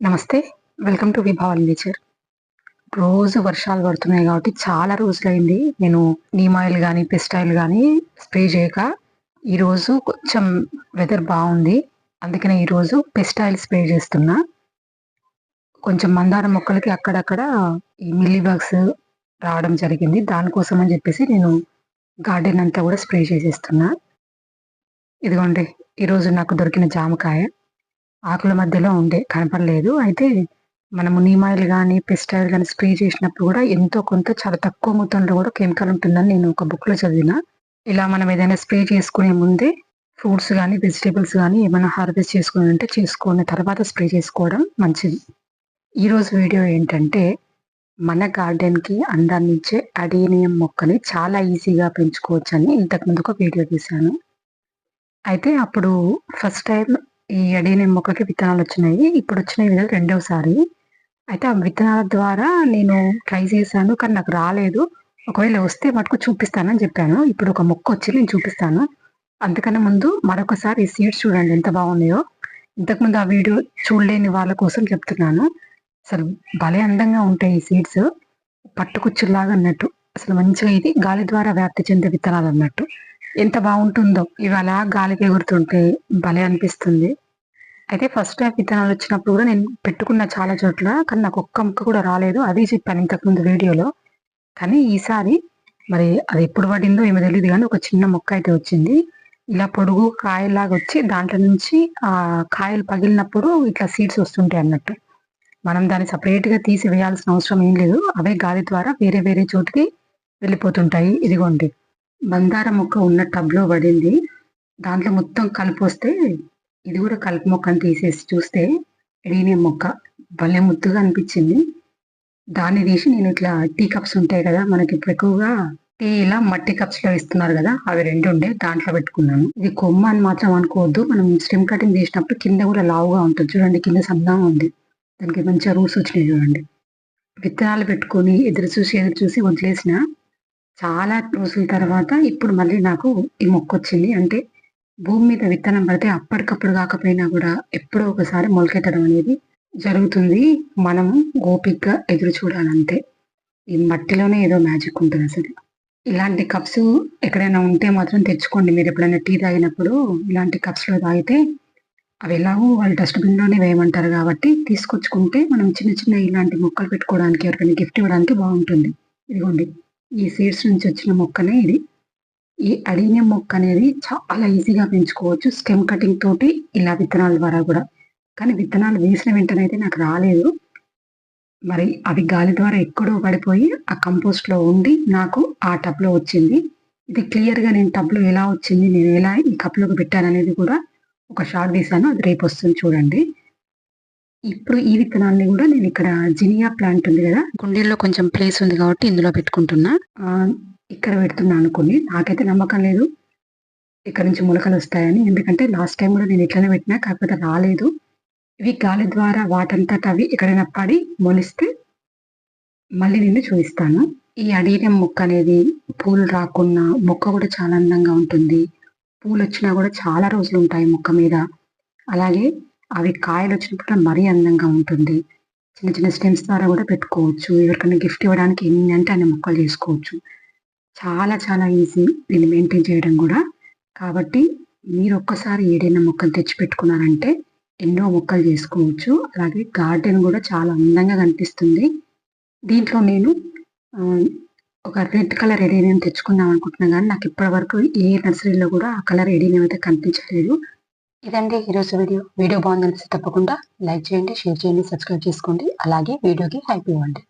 నమస్తే. Welcome to Vibhaval nature. రోజు వర్షాలు పడుతున్నాయి కాబట్టి చాలా రోజులైంది నేను నీమ్ ఆయిల్ గానీ, పెస్ట్ ఆయిల్ గానీ స్ప్రే చేయక. ఈరోజు కొంచెం వెదర్ బావుంది. అందుకనే ఈరోజు పెస్ట్ ఆయిల్ స్ప్రే చేస్తున్నా. కొంచెం మందారం మొక్కలకి అక్కడక్కడ ఈ మిల్లీ బగ్స్ రావడం జరిగింది. దానికోసం అని చెప్పేసి నేను గార్డెన్ అంతా కూడా స్ప్రే చేసేస్తున్నా. ఇదిగోండి, ఈరోజు నాకు దొరికిన జామకాయ. ఆకుల మధ్యలో ఉండే కనపడలేదు. అయితే మనము నీమ్ ఆయిల్ గానీ, పెస్ట్ ఆయిల్ గానీ స్ప్రే చేసినప్పుడు కూడా ఎంతో కొంత చాలా తక్కువ మొత్తంలో కూడా కెమికల్ ఉంటుందని నేను ఒక బుక్‌లో చదివిన. ఇలా మనం ఏదైనా స్ప్రే చేసుకునే ముందే ఫ్రూట్స్ గానీ, వెజిటబుల్స్ గానీ ఏమైనా హార్వెస్ట్ చేసుకునుంటే చేసుకున్న తర్వాత స్ప్రే చేసుకోవడం మంచిది. ఈరోజు వీడియో ఏంటంటే, మన గార్డెన్‌కి అందాన్నిచ్చే అడేనియం మొక్కని చాలా ఈజీగా పెంచుకోవచ్చని ఇంతకుముందు ఒక వీడియో తీశాను. అయితే అప్పుడు ఫస్ట్ టైమ్ ఈ అడేనియం మొక్కకి విత్తనాలొచ్చినాయి. ఇప్పుడొచ్చినాయి కదా రెండోసారి. అయితే ఆ విత్తనాల ద్వారా నేను ట్రై చేశాను. కానీ నాకు రాలేదు. ఒకవేళ వస్తే మటుకు చూపిస్తానని చెప్పాను. ఇప్పుడు ఒక మొక్కొచ్చి నేను చూపిస్తాను. అంతకన్నా ముందు మరొకసారి ఈ సీడ్స్ చూడండి ఎంత బాగున్నాయో. ఇంతకుముందు ఆ వీడియో చూడలేని వాళ్ళ కోసం చెప్తున్నాను. అసలు భలే అందంగా ఉంటాయి ఈ సీడ్స్. పట్టుకుచ్చుల్లాగా అన్నట్టు. అసలు మంచిగా ఇది గాలి ద్వారా వ్యాప్తి చెందే విత్తనాలన్నట్టు. ఎంత బాగుంటుందో ఇవి అలా గాలికి ఎగురుతుంటే భలే అనిపిస్తుంది. అయితే ఫస్ట్ టైమ్ విత్తనాలొచ్చినప్పుడు కూడా నేను పెట్టుకున్న చాలా చోట్ల. కానీ నాకు ఒక్క ముక్క కూడా రాలేదు. అది చెప్పాను ఇంతకుముందు వీడియోలో. కానీ ఈసారి మరి అది ఎప్పుడు పడిందో ఏమో తెలీదు గానీ ఒక చిన్న మొక్క అయితే వచ్చింది. ఇలా పొడుగు కాయలాగా వచ్చి దాంట్లో నుంచి కాయలు పగిలినప్పుడు ఇట్లా సీడ్స్ వస్తుంటాయి అన్నట్టు. మనం దాన్ని సెపరేట్‌గా తీసి వేయాల్సిన అవసరం ఏం లేదు. అవే గాలి ద్వారా వేరే వేరే చోటికి వెళ్ళిపోతుంటాయి. ఇదిగోండి, మందార మొక్క ఉన్న టబ్‌లో పడింది. దాంట్లో మొత్తం కలుపొస్తే ఇది కూడా కలుపు మొక్కని తీసేసి చూస్తే ఎడీనియం మొక్క భలే ముద్దుగా అనిపించింది. దాన్ని తీసి నేను ఇట్లా టీ కప్స్ ఉంటాయి కదా, మనకి ఇప్పుడు ఎక్కువగా టీ ఇలా మట్టి కప్స్ లో ఇస్తున్నారు కదా, అవి 2 ఉండే దాంట్లో పెట్టుకున్నాను. ఇది కొమ్మ అని మాత్రం అనుకోవద్దు. మనం స్టెమ్ కటింగ్ చేసినప్పుడు కింద కూడా లావుగా ఉంటుంది చూడండి, కింద సన్నగా ఉంది. దానికి మంచిగా రూట్స్ వచ్చినాయి చూడండి. విత్తనాలు పెట్టుకొని ఎదురు చూసి వదిలేసిన చాలా రోజుల తర్వాత ఇప్పుడు మళ్ళీ నాకు ఈ మొక్క వచ్చింది. అంటే భూమి మీద విత్తనం పడితే అప్పటికప్పుడు కాకపోయినా కూడా ఎప్పుడో ఒకసారి మొలకెత్తడం అనేది జరుగుతుంది. మనము ఓపికగా ఎదురు చూడాలంతే. ఈ మట్టిలోనే ఏదో మ్యాజిక్ ఉంటుంది అసలు. ఇలాంటి కప్స్ ఎక్కడైనా ఉంటే మాత్రం తెచ్చుకోండి. మీరు ఎప్పుడైనా టీ తాగినప్పుడు ఇలాంటి కప్స్‌లో తాగితే అవి ఎలాగో వాళ్ళు డస్ట్‌బిన్‌లోనే వేయమంటారు కాబట్టి తీసుకొచ్చుకుంటే మనం చిన్న చిన్న ఇలాంటి మొక్కలు పెట్టుకోవడానికి ఎవరికైనా గిఫ్ట్ ఇవ్వడానికి బాగుంటుంది. ఇదిగోండి, ఈ సీడ్స్ నుంచి వచ్చిన మొక్కనే ఇది. ఈ అడేనియం మొక్క అనేది చాలా ఈజీగా పెంచుకోవచ్చు స్టెమ్ కటింగ్ తోటి, ఇలా విత్తనాల ద్వారా కూడా. కానీ విత్తనాలు వేసిన వెంటనే అయితే నాకు రాలేదు. మరి అవి గాలి ద్వారా ఎక్కడో పడిపోయి ఆ కంపోస్ట్‌లో ఉండి నాకు ఆ టబ్‌లో వచ్చింది. ఇది క్లియర్‌గా నేను టబ్‌లో ఎలా వచ్చింది, నేను ఎలా ఈ కప్‌లోకి పెట్టాననేది కూడా ఒక షాట్ తీశాను. అది రేపొస్తుంది చూడండి. ఇప్పుడు ఈ విత్తనాల్ని కూడా నేను ఇక్కడ జినియా ప్లాంట్ ఉంది కదా, కుండీల్లో కొంచెం ప్లేస్ ఉంది కాబట్టి ఇందులో పెట్టుకుంటున్నా. ఇక్కడ పెడుతున్నాను కొన్ని. నాకైతే నమ్మకం లేదు ఇక్కడ నుంచి మొలకలొస్తాయని. ఎందుకంటే లాస్ట్ టైమ్ కూడా నేను ఇట్లనే పెట్టినా, కాకపోతే రాలేదు. ఇవి గాలి ద్వారా వాటంతట అవి ఎక్కడైనా పడి మొలిస్తే మళ్ళీ నేను చూయిస్తాను. ఈ అడేనియం మొక్క అనేది పూలు రాకున్నా మొక్క కూడా చాలా అందంగా ఉంటుంది. పూలొచ్చినా కూడా చాలా రోజులుంటాయి మొక్క మీద. అలాగే అవి కాయలొచ్చినప్పుడు మరీ అందంగా ఉంటుంది. చిన్న చిన్న స్టెమ్స్ ద్వారా కూడా పెట్టుకోవచ్చు. ఎవరికైనా గిఫ్ట్ ఇవ్వడానికి ఎన్ని అంటే అన్ని మొక్కలు చేసుకోవచ్చు. చాలా చాలా ఈజీ దీన్ని మెయింటైన్ చేయడం గూడా. కాబట్టి మీరొక్కసారి ఏదైనా మొక్కలు తెచ్చిపెట్టుకున్నారంటే ఎన్నో మొక్కలు జేసుకోవచ్చు. అలాగే గార్డెన్ గూడా చాలా అందంగా కనిపిస్తుంది. దీంట్లో నేను ఒక రెడ్ కలర్ ఎడేనియం తెచ్చుకుందాం అనుకుంటున్నా గానీ నాకిప్పటి వరకు ఏ నర్సరీలో గూడా ఆ కలర్ ఎడేనియం అయితే కనిపించలేదు. ఇదండి ఈరోజు వీడియో. వీడియో బాగుందనిపిస్తే తప్పకుండా లైక్ చేయండి, షేర్ చేయండి, సబ్స్క్రైబ్ చేసుకోండి. అలాగే వీడియోకి హైప్ ఇవ్వండి.